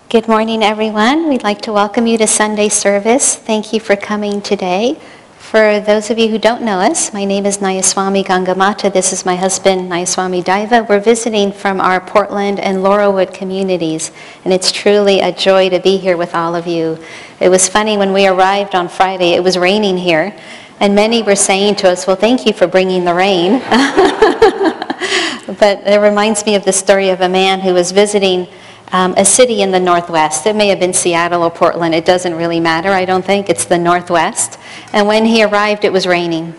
Good morning, everyone. We'd like to welcome you to Sunday service. Thank you for coming today. For those of you who don't know us, my name is Nayaswami Gangamata. This is my husband, Nayaswami Daiva. We're visiting from our Portland and Laurelwood communities, and it's truly a joy to be here with all of you. It was funny when we arrived on Friday, it was raining here, and many were saying to us, well, thank you for bringing the rain. But it reminds me of the story of a man who was visiting a city in the Northwest. It may have been Seattle or Portland. It doesn't really matter, I don't think. It's the Northwest. And when he arrived, it was raining.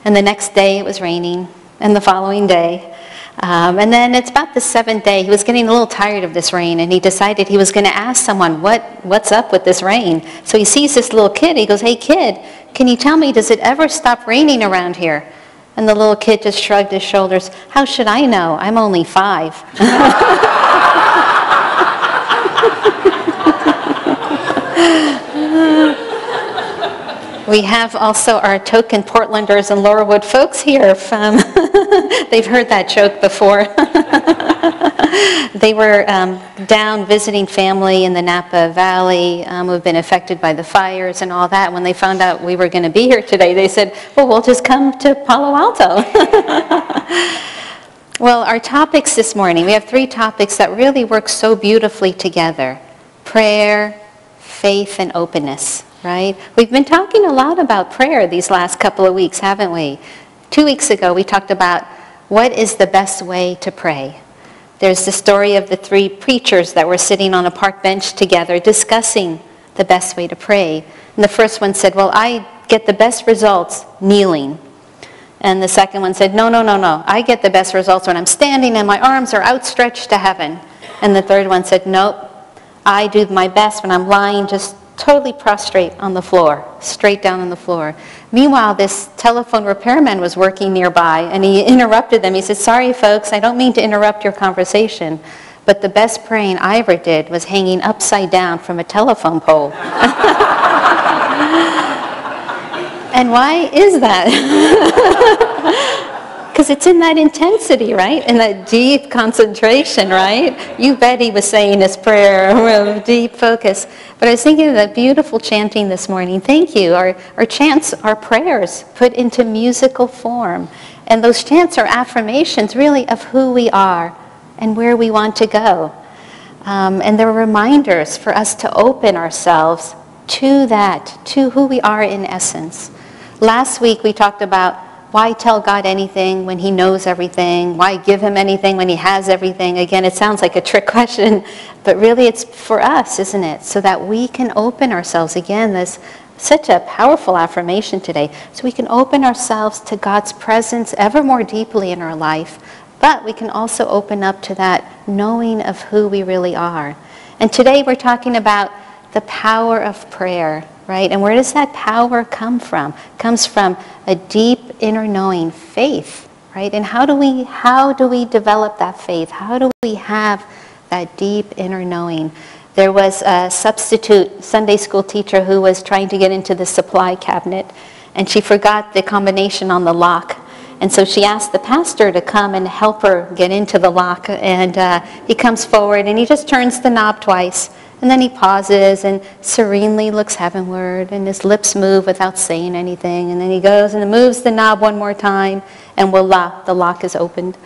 And the next day, it was raining. And the following day. And then it's about the 7th day. He was getting a little tired of this rain, and he decided he was going to ask someone, what's up with this rain? So he sees this little kid. He goes, hey, kid, can you tell me, does it ever stop raining around here? And the little kid just shrugged his shoulders. How should I know? I'm only 5. We have also our token Portlanders and Laurelwood folks here from, they've heard that joke before. They were down visiting family in the Napa Valley who've been affected by the fires and all that. When they found out we were going to be here today, they said, well, we'll just come to Palo Alto. Well, our topics this morning, we have 3 topics that really work so beautifully together. Prayer, faith, and openness. Right? We've been talking a lot about prayer these last couple of weeks, haven't we? 2 weeks ago, we talked about what is the best way to pray. There's the story of the 3 preachers that were sitting on a park bench together discussing the best way to pray. And the first one said, well, I get the best results kneeling. And the second one said, no, I get the best results when I'm standing and my arms are outstretched to heaven. And the third one said, nope, I do my best when I'm lying just totally prostrate on the floor, straight down on the floor. Meanwhile, this telephone repairman was working nearby, and he interrupted them. He said, sorry, folks, I don't mean to interrupt your conversation, but the best praying I ever did was hanging upside down from a telephone pole. And why is that? Because it's in that intensity, right? In that deep concentration, right? You bet he was saying his prayer with deep focus. But I was thinking of that beautiful chanting this morning. Thank you. Our chants are prayers put into musical form. And those chants are affirmations, really, of who we are and where we want to go. And they're reminders for us to open ourselves to that, to who we are in essence. Last week, we talked about why tell God anything when he knows everything? Why give him anything when he has everything? Again, it sounds like a trick question, but really it's for us, isn't it? So that we can open ourselves. Again, there's such a powerful affirmation today. So we can open ourselves to God's presence ever more deeply in our life, but we can also open up to that knowing of who we really are. And today we're talking about the power of prayer. Right? And where does that power come from? It comes from a deep inner knowing, faith, right? And how do we develop that faith? How do we have that deep inner knowing? There was a substitute Sunday school teacher who was trying to get into the supply cabinet, and she forgot the combination on the lock. And so she asked the pastor to come and help her get into the lock. And he comes forward and he just turns the knob twice. And then he pauses and serenely looks heavenward, and his lips move without saying anything. And then he goes and moves the knob one more time, and voila, the lock is opened.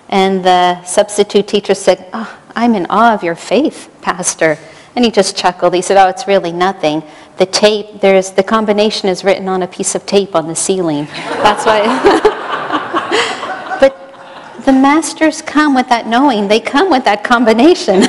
And the substitute teacher said, oh, I'm in awe of your faith, Pastor. And he just chuckled. He said, oh, it's really nothing. The tape, the combination is written on a piece of tape on the ceiling. That's why. The masters come with that knowing. They come with that combination.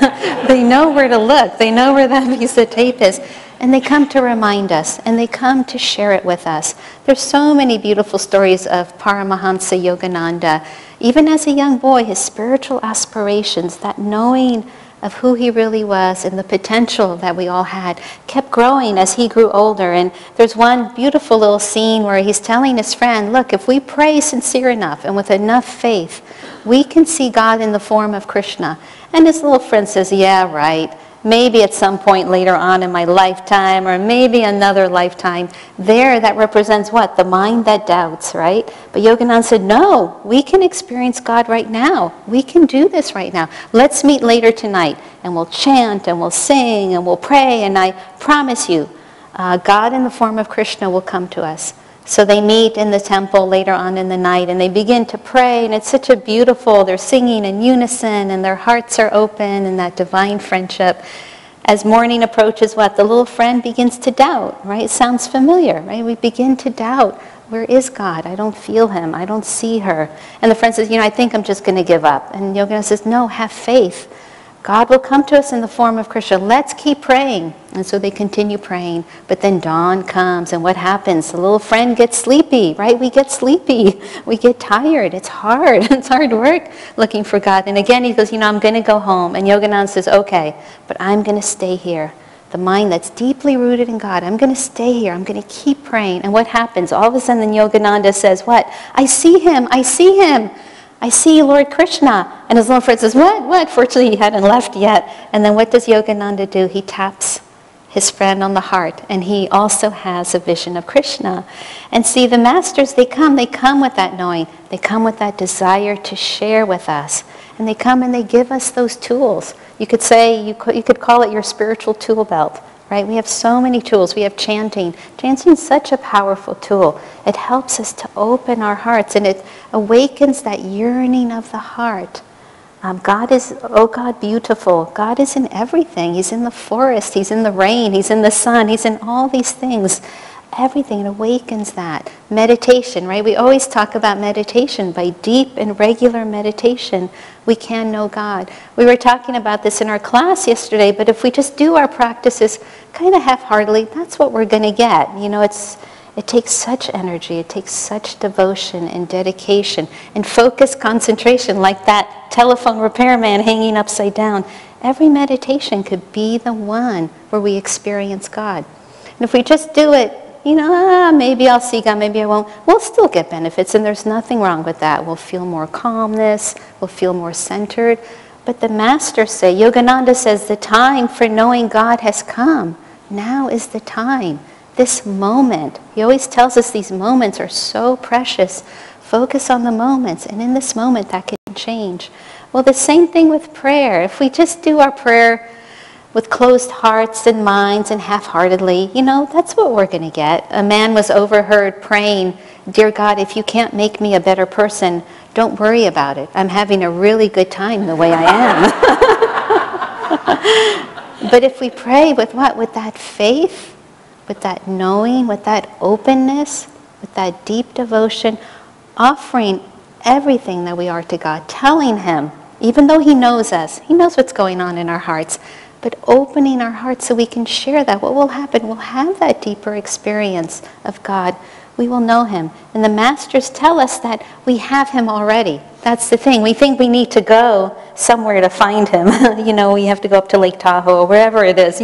They know where to look. They know where that piece of tape is. And they come to remind us, and they come to share it with us. There's so many beautiful stories of Paramhansa Yogananda. Even as a young boy, his spiritual aspirations, that knowing of who he really was and the potential that we all had, kept growing as he grew older. And there's one beautiful little scene where he's telling his friend, look, if we pray sincere enough and with enough faith, we can see God in the form of Krishna. And his little friend says, yeah, right. maybe at some point later on in my lifetime, or maybe another lifetime. There, that represents what? The mind that doubts, right? But Yogananda said, no, we can experience God right now. We can do this right now. Let's meet later tonight, and we'll chant, and we'll sing, and we'll pray, and I promise you, God in the form of Krishna will come to us. So they meet in the temple later on in the night, and they begin to pray, and it's such a beautiful, they're singing in unison, and their hearts are open in that divine friendship. As morning approaches, what? The little friend begins to doubt, right? It sounds familiar, right? We begin to doubt. Where is God? I don't feel him. I don't see her. And the friend says, I think I'm just going to give up. And Yogananda says, no, have faith. God will come to us in the form of Krishna. Let's keep praying. And so they continue praying. But then dawn comes, and what happens? The little friend gets sleepy, right? We get sleepy. We get tired. It's hard. It's hard work looking for God. And again, he goes, I'm going to go home. And Yogananda says, okay, but I'm going to stay here. The mind that's deeply rooted in God, I'm going to stay here. I'm going to keep praying. And what happens? All of a sudden, Yogananda says, what? I see him. I see him. I see Lord Krishna. And his little friend says, what? Fortunately, he hadn't left yet. And then what does Yogananda do? He taps his friend on the heart, and he also has a vision of Krishna. And see, the masters, they come with that knowing. They come with that desire to share with us. And they come and they give us those tools. You could say, you could call it your spiritual tool belt. Right? We have so many tools. We have chanting. Chanting is such a powerful tool. It helps us to open our hearts, and it awakens that yearning of the heart. God is, oh God, beautiful. God is in everything. He's in the forest. He's in the rain. He's in the sun. He's in all these things. Everything. It awakens that. Meditation, right? We always talk about meditation. By deep and regular meditation, we can know God. We were talking about this in our class yesterday, but if we just do our practices kind of half-heartedly, that's what we're going to get. It takes such energy, it takes such devotion and dedication and focused concentration, like that telephone repairman hanging upside down. Every meditation could be the one where we experience God. And if we just do it, maybe I'll see God, maybe I won't, we'll still get benefits, and there's nothing wrong with that. We'll feel more calmness, we'll feel more centered. But the masters say, Yogananda says, the time for knowing God has come. Now is the time. This moment. He always tells us these moments are so precious. Focus on the moments, and in this moment that can change. Well, the same thing with prayer. If we just do our prayer with closed hearts and minds and half-heartedly, that's what we're going to get. A man was overheard praying, dear God, if you can't make me a better person, don't worry about it. I'm having a really good time the way I am. But if we pray with what? With that faith, with that knowing, with that openness, with that deep devotion, offering everything that we are to God, telling him, even though he knows us, he knows what's going on in our hearts, but opening our hearts so we can share that. What will happen? We'll have that deeper experience of God. We will know him. And the masters tell us that we have him already. That's the thing. We think we need to go somewhere to find him. We have to go up to Lake Tahoe or wherever it is,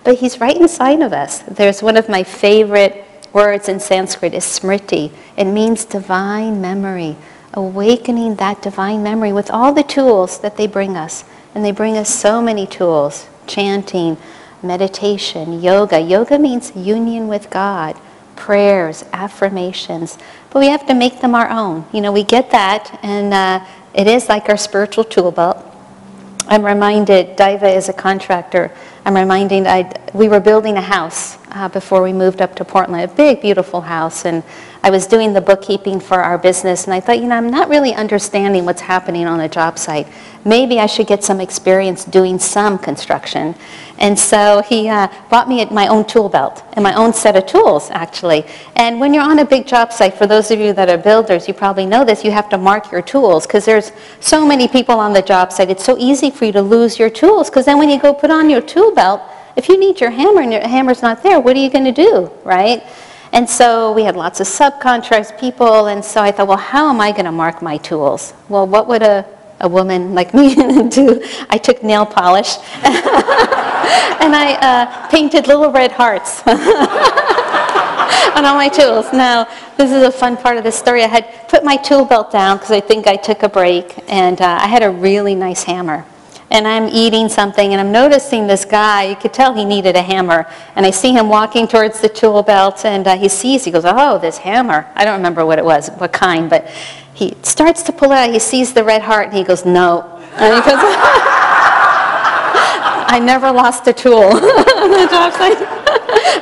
But he's right inside of us. There's one of my favorite words in Sanskrit is smriti. It means divine memory. Awakening that divine memory with all the tools that they bring us. And they bring us so many tools. Chanting, meditation, yoga. Yoga means union with God. Prayers, affirmations. But we have to make them our own. We get that, and it is like our spiritual tool belt. I'm reminded, Daiva is a contractor. I'm reminded, we were building a house before we moved up to Portland, a big, beautiful house, and I was doing the bookkeeping for our business, and I thought, I'm not really understanding what's happening on a job site. Maybe I should get some experience doing some construction. And so he bought me my own tool belt and my own set of tools, actually. And when you're on a big job site, for those of you that are builders, you probably know this, you have to mark your tools because there's so many people on the job site. It's so easy for you to lose your tools because then when you go put on your tool belt, if you need your hammer and your hammer's not there, what are you going to do, right? And so we had lots of subcontracts, people, and so I thought, well, how am I going to mark my tools? Well, what would a woman like me do? I took nail polish and I painted little red hearts on all my tools. Now, this is a fun part of the story. I had put my tool belt down because I think I took a break, and I had a really nice hammer. and I'm eating something, and I'm noticing this guy. You could tell he needed a hammer, and I see him walking towards the tool belt, and he goes, oh, this hammer. I don't remember what it was, what kind, but he starts to pull it out. He sees the red heart, and he goes, no. And he goes, I never lost a tool on the job site.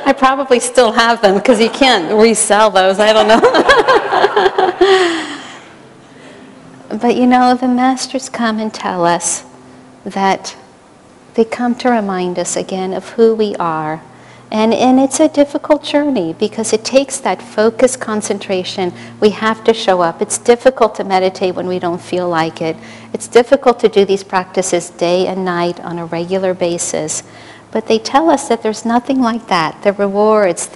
I probably still have them because you can't resell those. I don't know. But you know, the masters come and tell us that they come to remind us again of who we are. And it's a difficult journey because it takes that focused concentration. We have to show up. It's difficult to meditate when we don't feel like it. It's difficult to do these practices day and night on a regular basis. But they tell us that there's nothing like that. The rewards,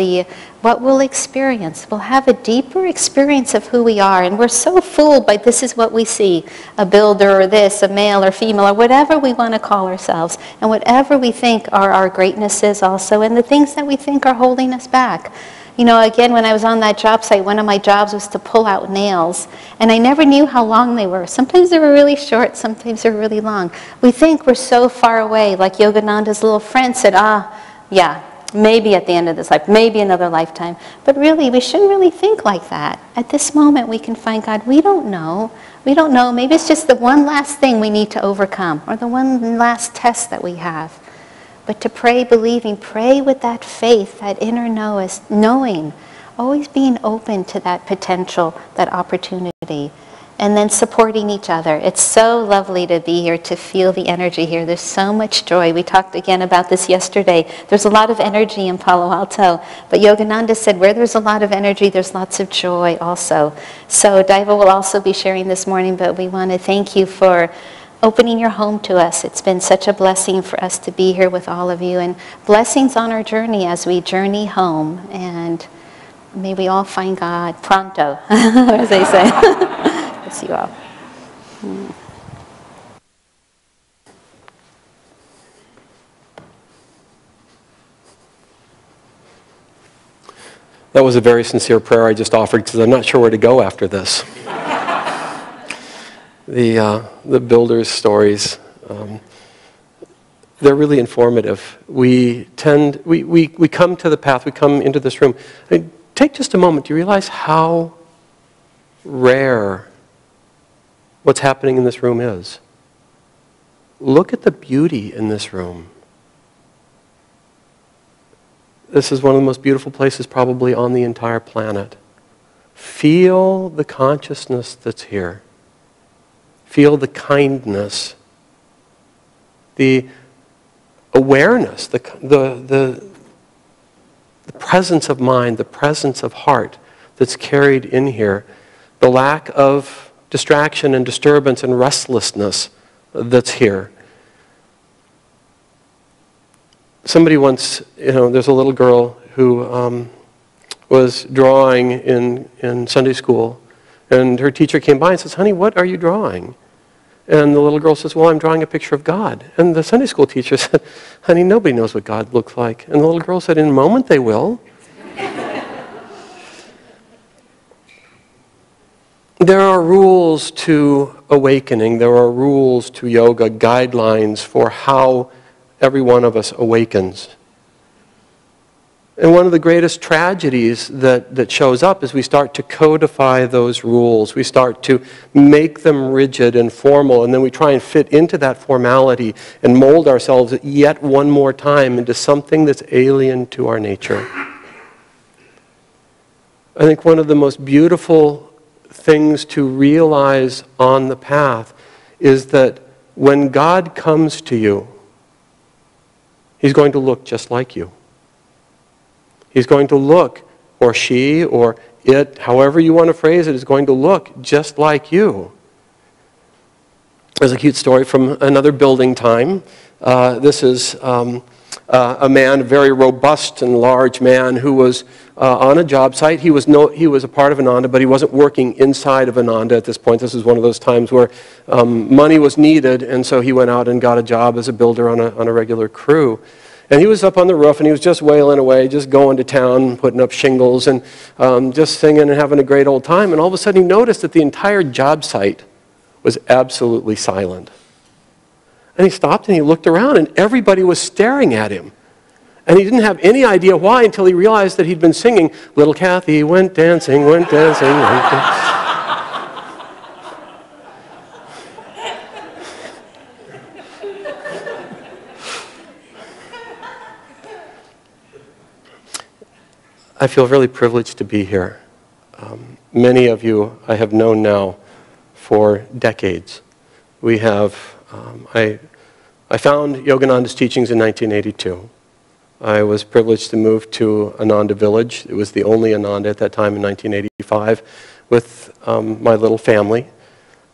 what we'll experience. We'll have a deeper experience of who we are. And we're so fooled by this is what we see. A builder or this, a male or female, or whatever we want to call ourselves. And whatever we think are our greatnesses also. And the things that we think are holding us back. You know, again, when I was on that job site, one of my jobs was to pull out nails. And I never knew how long they were. Sometimes they were really short, sometimes they were really long. We think we're so far away, like Yogananda's little friend said, yeah, maybe at the end of this life, maybe another lifetime. But really, we shouldn't really think like that. At this moment, we can find God. We don't know. We don't know. Maybe it's just the one last thing we need to overcome, or the one last test that we have. But to pray, believing, pray with that faith, that inner knowing, always being open to that potential, that opportunity, and then supporting each other. It's so lovely to be here, to feel the energy here. There's so much joy. We talked again about this yesterday. There's a lot of energy in Palo Alto, but Yogananda said where there's a lot of energy, there's lots of joy also. So Daiva will also be sharing this morning, but we want to thank you for opening your home to us. It's been such a blessing for us to be here with all of you, and blessings on our journey as we journey home, and may we all find God pronto, as they say. Bless you all. That was a very sincere prayer I just offered because I'm not sure where to go after this. The builders' stories, they're really informative. We come to the path, we come into this room. I mean, take just a moment. Do you realize how rare what's happening in this room is? Look at the beauty in this room. This is one of the most beautiful places probably on the entire planet. Feel the consciousness that's here. Feel the kindness, the awareness, the presence of mind, the presence of heart that's carried in here, the lack of distraction and disturbance and restlessness that's here. Somebody once, there's a little girl who was drawing in Sunday school, and her teacher came by and says, "Honey, what are you drawing?" And the little girl says, "Well, I'm drawing a picture of God." And the Sunday school teacher said, "Honey, nobody knows what God looks like." And the little girl said, "In a moment they will." There are rules to awakening. There are rules to yoga, guidelines for how every one of us awakens. And one of the greatest tragedies that shows up is we start to codify those rules. We start to make them rigid and formal, and then we try and fit into that formality and mold ourselves yet one more time into something that's alien to our nature. I think one of the most beautiful things to realize on the path is that when God comes to you, He's going to look just like you. He's going to look, or she, or it, however you want to phrase it, is going to look just like you. There's a cute story from another building time. This is a man, a very robust and large man, who was on a job site. He was a part of Ananda, but he wasn't working inside of Ananda at this point. This is one of those times where money was needed, and so he went out and got a job as a builder on a regular crew. And he was up on the roof, and he was just wailing away, just going to town, putting up shingles, and just singing and having a great old time. And all of a sudden he noticed that the entire job site was absolutely silent. And he stopped and he looked around and everybody was staring at him. And he didn't have any idea why until he realized that he'd been singing, "Little Kathy went dancing, went dancing, went dancing." I feel really privileged to be here. Many of you I have known now for decades. We have, I found Yogananda's teachings in 1982. I was privileged to move to Ananda Village. It was the only Ananda at that time in 1985 with my little family,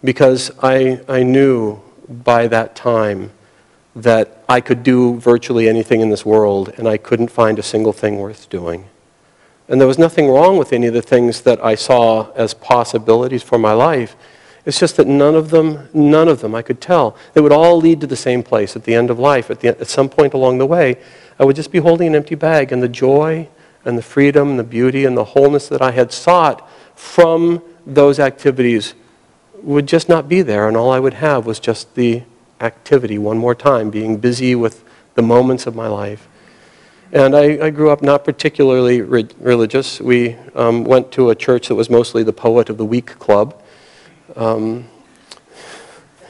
because I knew by that time that I could do virtually anything in this world and I couldn't find a single thing worth doing. And there was nothing wrong with any of the things that I saw as possibilities for my life. It's just that none of them I could tell. They would all lead to the same place at the end of life. At some point along the way, I would just be holding an empty bag, and the joy and the freedom and the beauty and the wholeness that I had sought from those activities would just not be there, and all I would have was just the activity one more time, being busy with the moments of my life. And I grew up not particularly religious. We went to a church that was mostly the Poet of the Week club.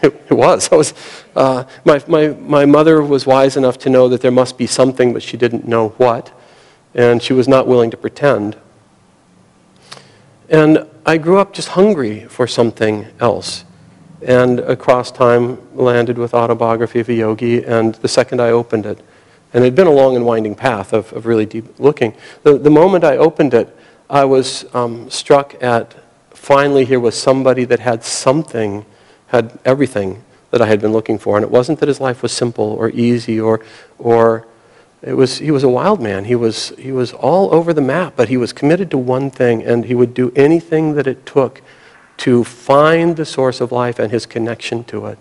It was. My mother was wise enough to know that there must be something, but she didn't know what. And she was not willing to pretend. And I grew up just hungry for something else. And across time landed with Autobiography of a Yogi, and the second I opened it, and it had been a long and winding path of really deep looking. The moment I opened it, I was struck at, finally here was somebody that had something, had everything that I had been looking for. And it wasn't that his life was simple or easy or he was a wild man. He was all over the map, but he was committed to one thing, and he would do anything that it took to find the source of life and his connection to it.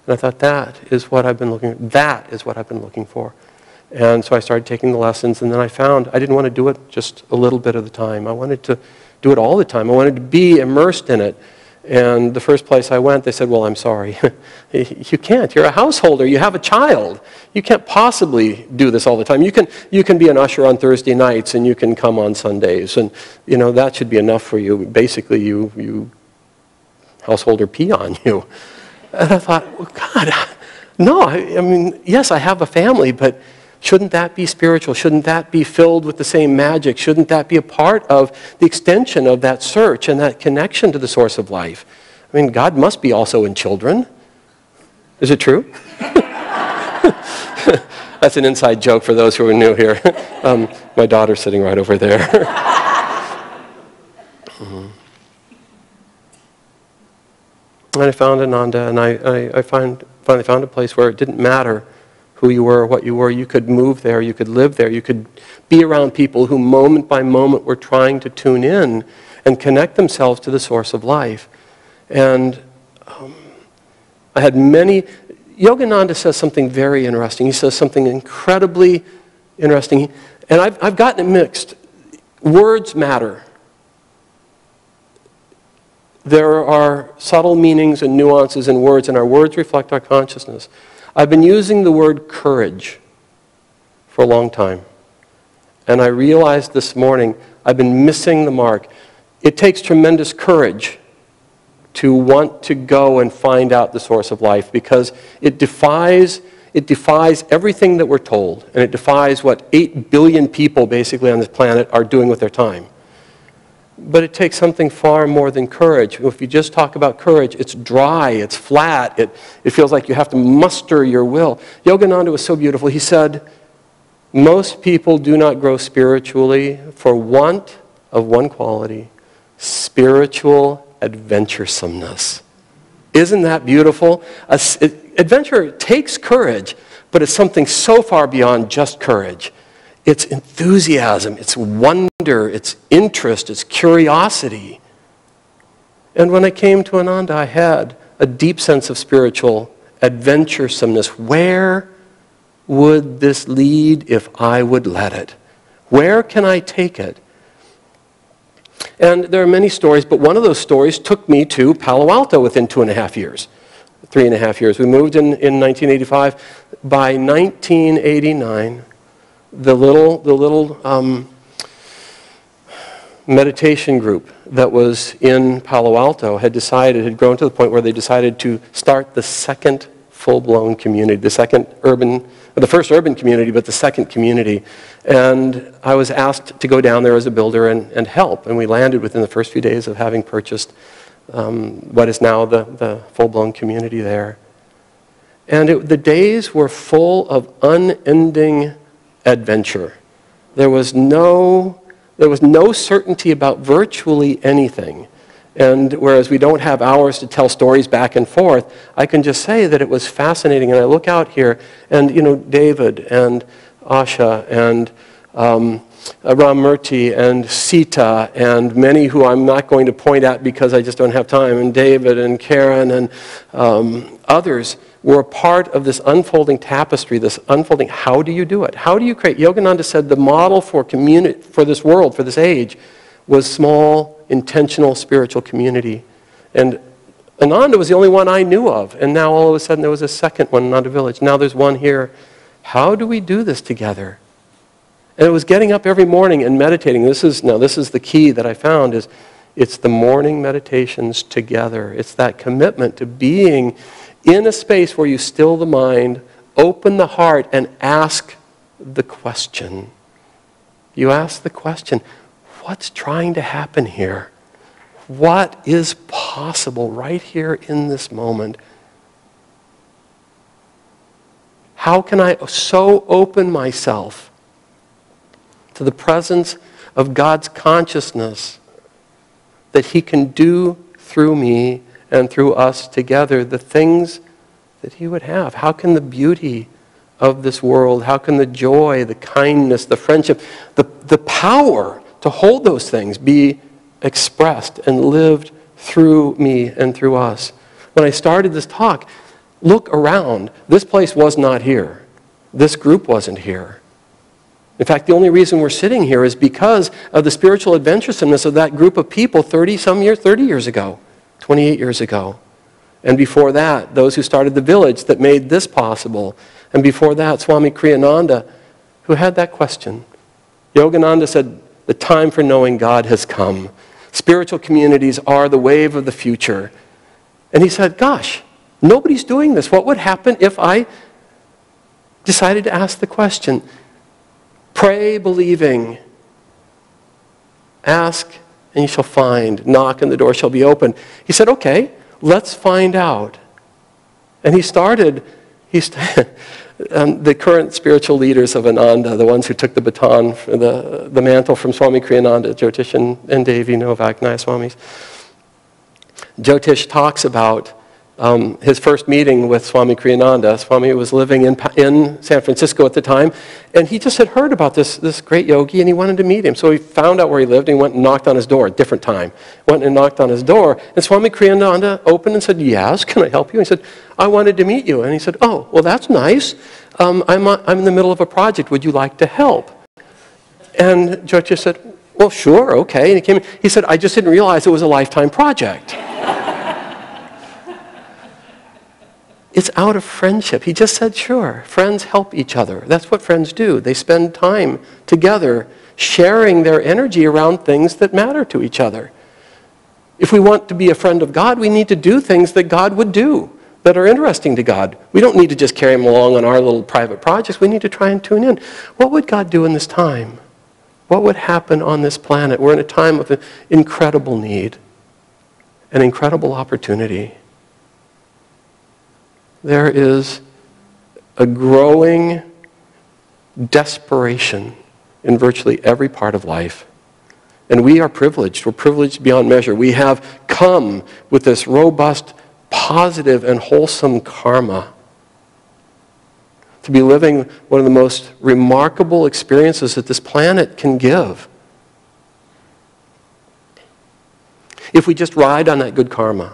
And I thought, that is what I've been looking for. And so I started taking the lessons, and then I found I didn't want to do it just a little bit of the time. I wanted to do it all the time. I wanted to be immersed in it. And the first place I went, they said, "Well, I'm sorry. You can't. You're a householder. You have a child. You can't possibly do this all the time. You can be an usher on Thursday nights, and you can come on Sundays. And, that should be enough for you. Basically, you householder pee on you." And I thought, well, God, no. I mean, yes, I have a family, but shouldn't that be spiritual? Shouldn't that be filled with the same magic? Shouldn't that be a part of the extension of that search and that connection to the source of life? I mean, God must be also in children. Is it true? That's an inside joke for those who are new here. My daughter's sitting right over there. And I found Ananda, and I finally found a place where it didn't matter who you were or what you were. You could move there, you could live there, you could be around people who moment by moment were trying to tune in and connect themselves to the source of life. And I had many... Yogananda says something very interesting. He says something incredibly interesting. And I've gotten it mixed. Words matter. There are subtle meanings and nuances in words, and our words reflect our consciousness. I've been using the word courage for a long time. And I realized this morning I've been missing the mark. It takes tremendous courage to want to go and find out the source of life, because it defies everything that we're told, and it defies what 8 billion people basically on this planet are doing with their time. But it takes something far more than courage. If you just talk about courage, it's dry, it's flat, it feels like you have to muster your will. Yogananda was so beautiful. He said, most people do not grow spiritually for want of one quality: spiritual adventuresomeness. Isn't that beautiful? Adventure takes courage, but it's something so far beyond just courage. It's enthusiasm, it's wonder, it's interest, it's curiosity. And when I came to Ananda, I had a deep sense of spiritual adventuresomeness. Where would this lead if I would let it? Where can I take it? And there are many stories, but one of those stories took me to Palo Alto within 2.5 years. 3.5 years. We moved in 1985. By 1989, the little meditation group that was in Palo Alto had grown to the point where they decided to start the second full-blown community, the first urban community, but the second community. And I was asked to go down there as a builder and help. And we landed within the first few days of having purchased what is now the full-blown community there. And the days were full of unending adventure. There was no certainty about virtually anything. And whereas we don't have hours to tell stories back and forth, I can just say that it was fascinating. And I look out here, and David and Asha and Ramurti and Sita and many who I'm not going to point at because I just don't have time, and David and Karen and others were a part of this unfolding tapestry, this unfolding, how do you do it? How do you create? Yogananda said the model for this world, for this age, was small, intentional spiritual community. And Ananda was the only one I knew of, and now all of a sudden there was a second one in Ananda Village. Now there's one here. How do we do this together? And it was getting up every morning and meditating. This is the key that I found is it's the morning meditations together. It's that commitment to being in a space where you still the mind, open the heart, and ask the question. You ask the question, what's trying to happen here? What is possible right here in this moment? How can I so open myself to the presence of God's consciousness that He can do through me and through us together the things that He would have? How can the beauty of this world, how can the joy, the kindness, the friendship, the power to hold those things be expressed and lived through me and through us? When I started this talk, look around. This place was not here. This group wasn't here. In fact, the only reason we're sitting here is because of the spiritual adventuresomeness of that group of people 30 years ago, 28 years ago. And before that, those who started the village that made this possible. And before that, Swami Kriyananda, who had that question. Yogananda said, the time for knowing God has come. Spiritual communities are the wave of the future. And he said, gosh, nobody's doing this. What would happen if I decided to ask the question? Pray believing. Ask and you shall find. Knock and the door shall be open. He said, okay, let's find out. And he started the current spiritual leaders of Ananda, the ones who took the baton, the mantle from Swami Kriyananda, Jyotish and Devi Novak, Nayaswamis. Jyotish talks about his first meeting with Swami Kriyananda. Swami was living in San Francisco at the time, and he just had heard about this great yogi, and he wanted to meet him. So he found out where he lived, and he went and knocked on his door, a different time. Went and knocked on his door, and Swami Kriyananda opened and said, yes, can I help you? And he said, I wanted to meet you. And he said, oh, well, that's nice. I'm in the middle of a project. Would you like to help? And Jyotish said, well, sure, okay. And he came in. He said, I just didn't realize it was a lifetime project. It's out of friendship. He just said, sure, friends help each other. That's what friends do. They spend time together sharing their energy around things that matter to each other. If we want to be a friend of God, we need to do things that God would do, that are interesting to God. We don't need to just carry him along on our little private projects. We need to try and tune in. What would God do in this time? What would happen on this planet? We're in a time of incredible need, an incredible opportunity. There is a growing desperation in virtually every part of life. And we are privileged. We're privileged beyond measure. We have come with this robust, positive, and wholesome karma to be living one of the most remarkable experiences that this planet can give. If we just ride on that good karma,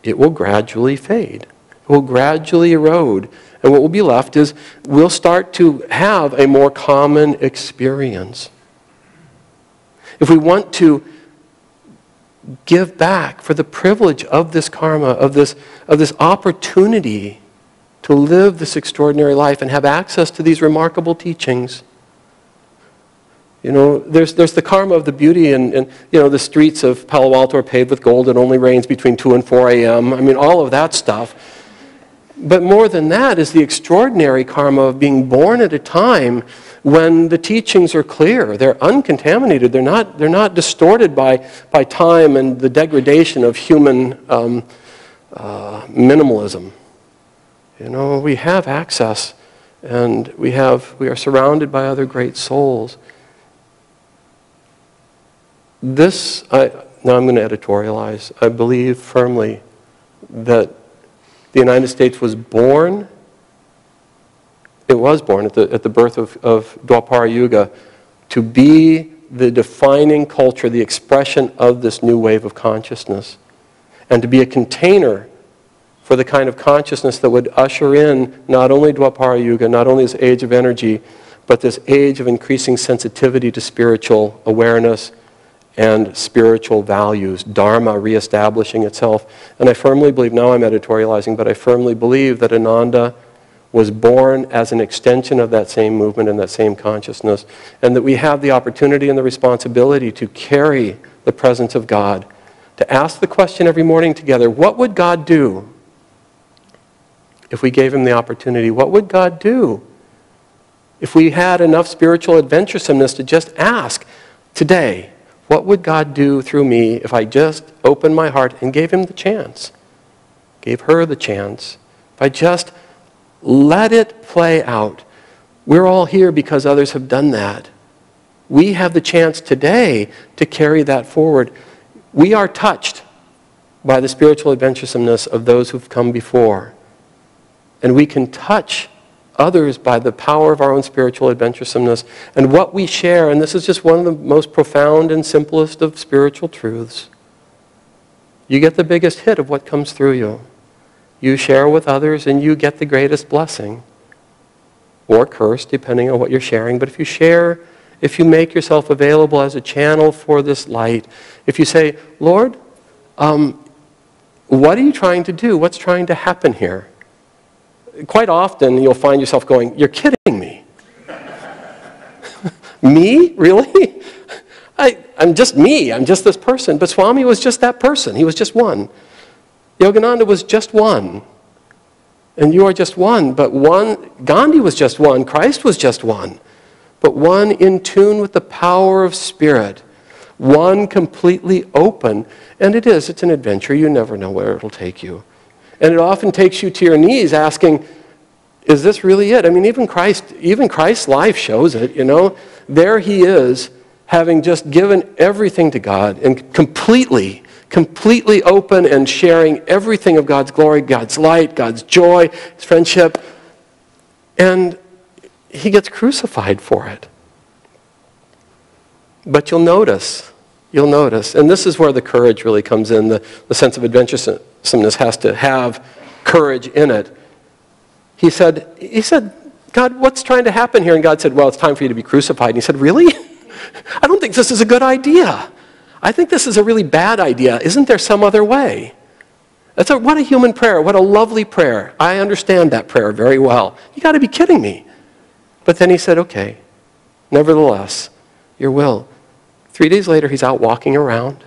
it will gradually fade. Will gradually erode. And what will be left is we'll start to have a more common experience. If we want to give back for the privilege of this karma, of this opportunity to live this extraordinary life and have access to these remarkable teachings. You know, there's the karma of the beauty and you know, the streets of Palo Alto are paved with gold, it only rains between 2 and 4 a.m. I mean, all of that stuff. But more than that is the extraordinary karma of being born at a time when the teachings are clear. They're uncontaminated. They're not distorted by time and the degradation of human minimalism. You know, we have access, and we are surrounded by other great souls. Now I'm going to editorialize. I believe firmly that the United States was born, it was born at the birth of Dwapara Yuga, to be the defining culture, the expression of this new wave of consciousness, and to be a container for the kind of consciousness that would usher in not only Dwapara Yuga, not only this age of energy, but this age of increasing sensitivity to spiritual awareness and spiritual values, Dharma reestablishing itself. And I firmly believe, now I'm editorializing, but I firmly believe that Ananda was born as an extension of that same movement and that same consciousness, and that we have the opportunity and the responsibility to carry the presence of God, to ask the question every morning together, what would God do if we gave him the opportunity? What would God do if we had enough spiritual adventuresomeness to just ask today, what would God do through me if I just opened my heart and gave him the chance, gave her the chance, if I just let it play out? We're all here because others have done that. We have the chance today to carry that forward. We are touched by the spiritual adventuresomeness of those who've come before. And we can touch others by the power of our own spiritual adventuresomeness. And what we share, and this is just one of the most profound and simplest of spiritual truths, you get the biggest hit of what comes through you. You share with others and you get the greatest blessing. Or curse, depending on what you're sharing. But if you share, if you make yourself available as a channel for this light, if you say, Lord, what are you trying to do? What's trying to happen here? Quite often you'll find yourself going, you're kidding me. Me? Really? I'm just me. I'm just this person. But Swami was just that person. He was just one. Yogananda was just one. And you are just one. But one, Gandhi was just one. Christ was just one. But one in tune with the power of spirit. One completely open. And it's an adventure. You never know where it'll take you. And it often takes you to your knees asking, is this really it? I mean, even Christ's life shows it, you know. There he is, having just given everything to God and completely open and sharing everything of God's glory, God's light, God's joy, his friendship. And he gets crucified for it. But you'll notice, and this is where the courage really comes in, the sense of adventuresomeness has to have courage in it. He said, God, what's trying to happen here? And God said, well, it's time for you to be crucified. And he said, really? I don't think this is a good idea. I think this is a really bad idea. Isn't there some other way? What a human prayer. What a lovely prayer. I understand that prayer very well. You got to be kidding me. But then he said, okay, nevertheless, your will. 3 days later, he's out walking around.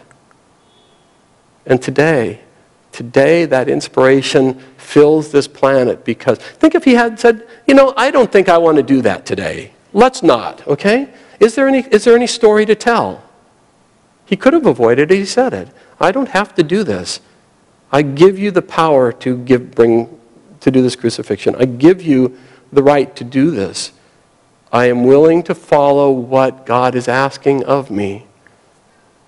And today that inspiration fills this planet, because think if he had said, I don't think I want to do that today. Let's not, okay? Is there any story to tell? He could have avoided it. He said it. I don't have to do this. I give you the power to do this crucifixion. I give you the right to do this. I am willing to follow what God is asking of me.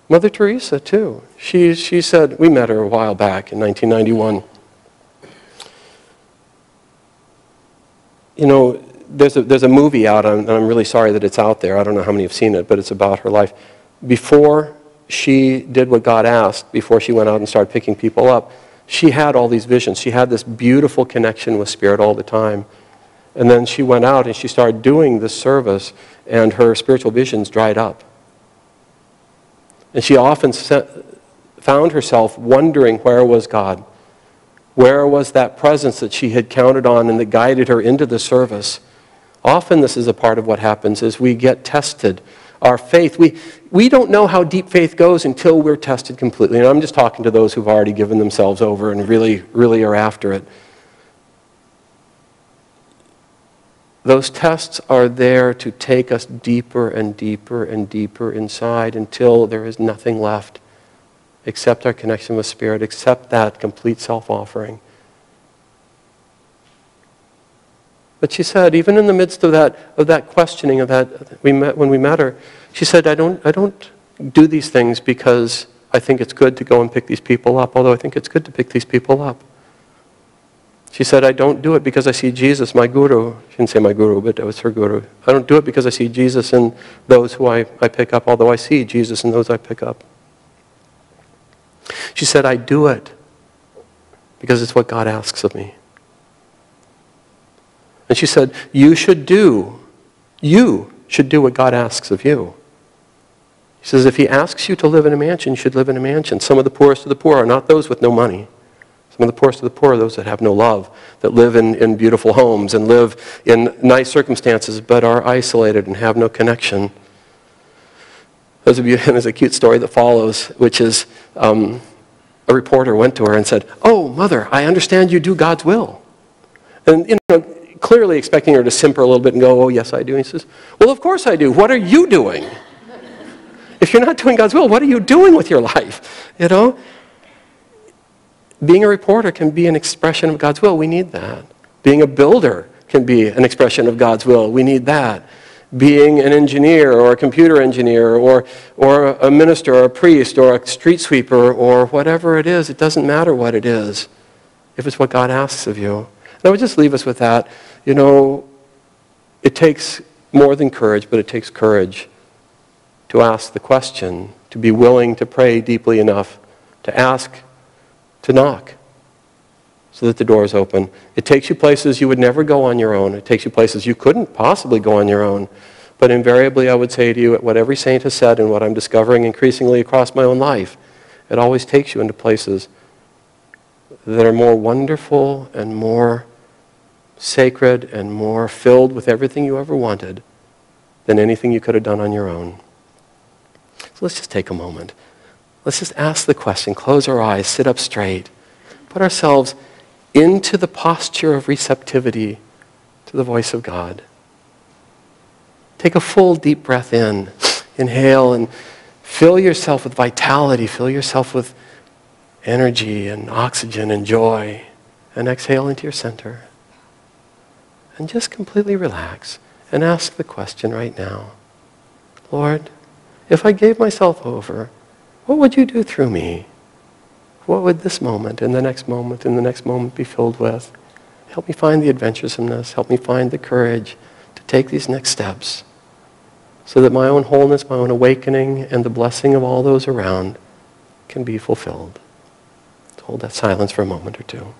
Mother Teresa, too. She said, we met her a while back in 1991. There's a movie out, and I'm really sorry that it's out there. I don't know how many have seen it, but it's about her life. Before she did what God asked, before she went out and started picking people up, she had all these visions. She had this beautiful connection with Spirit all the time. And then she went out and she started doing this service, and her spiritual visions dried up. And she often felt found herself wondering where was God. Where was that presence that she had counted on and that guided her into the service? Often this is a part of what happens is we get tested. Our faith, we don't know how deep faith goes until we're tested completely. And I'm just talking to those who've already given themselves over and really, really are after it. Those tests are there to take us deeper and deeper and deeper inside until there is nothing left except our connection with Spirit, except that complete self-offering. But she said, even in the midst of that questioning when we met her, she said, I don't do these things because I think it's good to go and pick these people up, although I think it's good to pick these people up. She said, I don't do it because I see Jesus, my guru. She didn't say my guru, but it was her guru. I don't do it because I see Jesus in those who I pick up, although I see Jesus in those I pick up. She said, I do it because it's what God asks of me. And she said, you should do what God asks of you. He says, if he asks you to live in a mansion, you should live in a mansion. Some of the poorest of the poor are not those with no money. Some of the poorest of the poor are those that have no love, that live in beautiful homes and live in nice circumstances, but are isolated and have no connection. There's a cute story that follows, which is a reporter went to her and said, oh, mother, I understand you do God's will. And, clearly expecting her to simper a little bit and go, oh, yes, I do. And he says, well, of course I do. What are you doing? If you're not doing God's will, what are you doing with your life? Being a reporter can be an expression of God's will. We need that. Being a builder can be an expression of God's will. We need that. Being an engineer or a computer engineer or a minister or a priest or a street sweeper or whatever it is, it doesn't matter what it is if it's what God asks of you. And I would just leave us with that. It takes more than courage, but it takes courage to ask the question, to be willing to pray deeply enough, to ask, to knock, so that the door is open. It takes you places you would never go on your own. It takes you places you couldn't possibly go on your own. But invariably, I would say to you, what every saint has said and what I'm discovering increasingly across my own life, it always takes you into places that are more wonderful and more sacred and more filled with everything you ever wanted than anything you could have done on your own. So let's just take a moment. Let's just ask the question, close our eyes, sit up straight, put ourselves into the posture of receptivity to the voice of God. Take a full deep breath in, inhale, and fill yourself with vitality, fill yourself with energy and oxygen and joy, and exhale into your center. And just completely relax and ask the question right now. Lord, if I gave myself over, what would you do through me? What would this moment and the next moment and the next moment be filled with? Help me find the adventuresomeness. Help me find the courage to take these next steps so that my own wholeness, my own awakening, and the blessing of all those around can be fulfilled. Hold that silence for a moment or two.